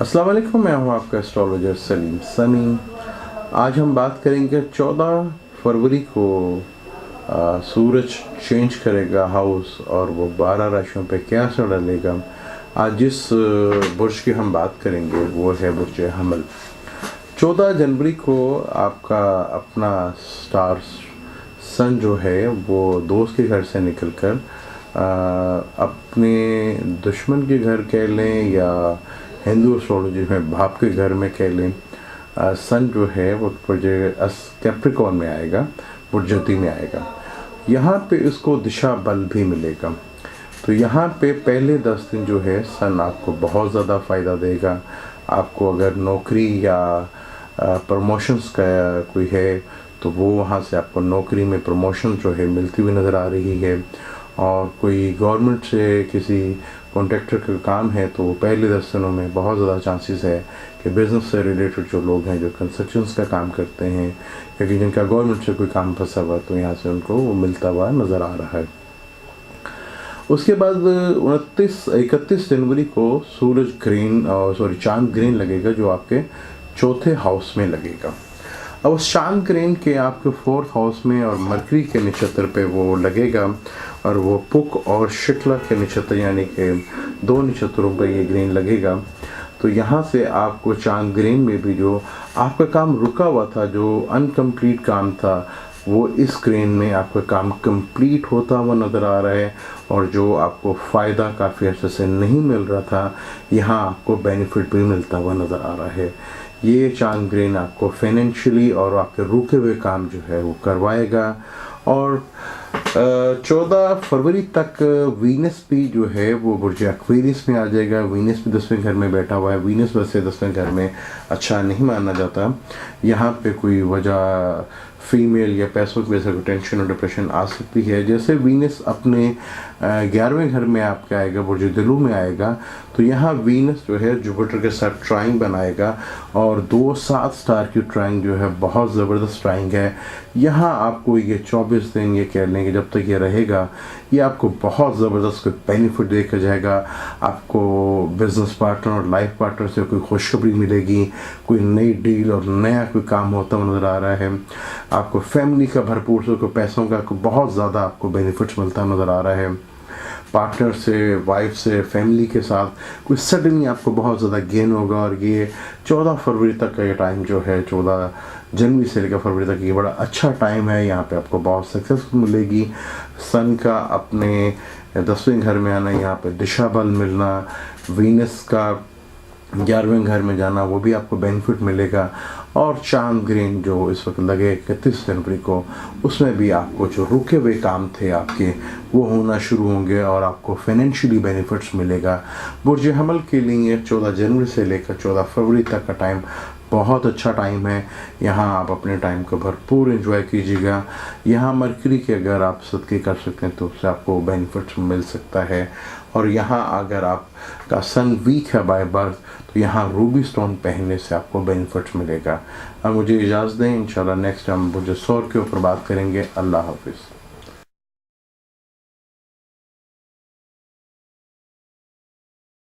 अस्सलाम वालेकुम, मैं हूं आपका एस्ट्रोलॉजर सलीम सनी। आज हम बात करेंगे 14 फरवरी को सूरज चेंज करेगा हाउस और वो 12 राशियों पे क्या असर डालेगा। आज जिस बुर्ज की हम बात करेंगे वो है बुर्ज हमल। 14 जनवरी को आपका अपना स्टार सन जो है वो दोस्त के घर से निकलकर अपने दुश्मन के घर कह लें या हिंदू एस्ट्रोलॉजी में बाप के घर में कह लें, सन जो है वो कैप्रिकॉर्न में आएगा, बुर्जती में आएगा। यहाँ पे इसको दिशा बल भी मिलेगा। तो यहाँ पे पहले 10 दिन जो है सन आपको बहुत ज़्यादा फ़ायदा देगा। आपको अगर नौकरी या प्रमोशंस का कोई है तो वो वहाँ से आपको नौकरी में प्रमोशन जो है मिलती हुई नज़र आ रही है। और कोई गवर्नमेंट से किसी कॉन्ट्रैक्टर का काम है तो पहले 10 दिनों में बहुत ज़्यादा चांसेस है कि बिज़नेस से रिलेटेड जो लोग हैं जो कंस्ट्रक्शंस का काम करते हैं या कि जिनका गवर्नमेंट से कोई काम फंसा हुआ तो यहाँ से उनको वो मिलता हुआ नज़र आ रहा है। उसके बाद 31 जनवरी को सूरज ग्रीन चांद ग्रीन लगेगा जो आपके चौथे हाउस में लगेगा। अब उस चांद ग्रीन के आपके 4th हाउस में और मरकरी के नक्षत्र पे वो लगेगा और वो पुक और शुक्ला के नक्षत्र यानी कि 2 नक्षत्रों पर ये ग्रीन लगेगा। तो यहाँ से आपको चांद ग्रीन में भी जो आपका काम रुका हुआ था, जो अनकम्प्लीट काम था, वो इस ग्रीन में आपका काम कंप्लीट होता हुआ नज़र आ रहा है। और जो आपको फ़ायदा काफ़ी अच्छे से नहीं मिल रहा था, यहाँ आपको बेनिफिट भी मिलता हुआ नज़र आ रहा है। ये चांद ग्रीन आपको फाइनेंशियली और आपके रुके हुए काम जो है वो करवाएगा। और 14 फरवरी तक वीनस भी जो है वो बुर्ज एक्वेरियस में आ जाएगा। वीनस भी 10वें घर में बैठा हुआ है। वीनस वैसे 10वें घर में अच्छा नहीं माना जाता। यहाँ पे कोई वजह फीमेल या पैसों की वजह से टेंशन और डिप्रेशन आ सकती है। जैसे वीनस अपने 11वें घर में आपके आएगा, बुर्ज दिलू में आएगा, तो यहाँ वीनस जो है जुपिटर के साथ ट्राइंग बनाएगा और 2 7 स्टार की ट्राइंग जो है बहुत ज़बरदस्त ट्राइंग है। यहाँ आपको ये 24 दिन ये कह लेंगे जब तक ये रहेगा, ये आपको बहुत ज़बरदस्त बेनिफिट देकर जाएगा। आपको बिजनेस पार्टनर और लाइफ पार्टनर से कोई खुशखबरी मिलेगी, कोई नई डील और नया कोई काम होता हुआ नज़र आ रहा है। आपको फैमिली का भरपूर से पैसों का बहुत ज़्यादा आपको बेनिफिट्स मिलता नज़र आ रहा है। पार्टनर से, वाइफ से, फैमिली के साथ कोई सडनली आपको बहुत ज़्यादा गेन होगा। और ये 14 फरवरी तक का ये टाइम जो है, 14 जनवरी से लेकर फरवरी तक ये बड़ा अच्छा टाइम है। यहाँ पे आपको बहुत सक्सेस मिलेगी। सन का अपने 10वें घर में आना, यहाँ पे दिशा बल मिलना, वीनस का 11वें घर में जाना, वो भी आपको बेनिफिट मिलेगा। और चांद ग्रीन जो इस वक्त लगे 31 जनवरी को, उसमें भी आपको जो रुके हुए काम थे आपके वो होना शुरू होंगे और आपको फाइनेंशियली बेनिफिट्स मिलेगा। बुर्ज हमल के लिए 14 जनवरी से लेकर 14 फरवरी तक का टाइम बहुत अच्छा टाइम है। यहाँ आप अपने टाइम को भरपूर एंजॉय कीजिएगा। यहाँ मरकरी के अगर आप सदके कर सकते हैं तो उससे आपको बेनिफिट्स मिल सकता है। और यहाँ अगर आपका सन वीक है बाय बर्थ तो यहाँ रूबी स्टोन पहनने से आपको बेनिफिट्स मिलेगा। अब मुझे इजाज़त दें, इंशाल्लाह नेक्स्ट टाइम बुर्ज सौर के ऊपर बात करेंगे। अल्लाह हाफिज़।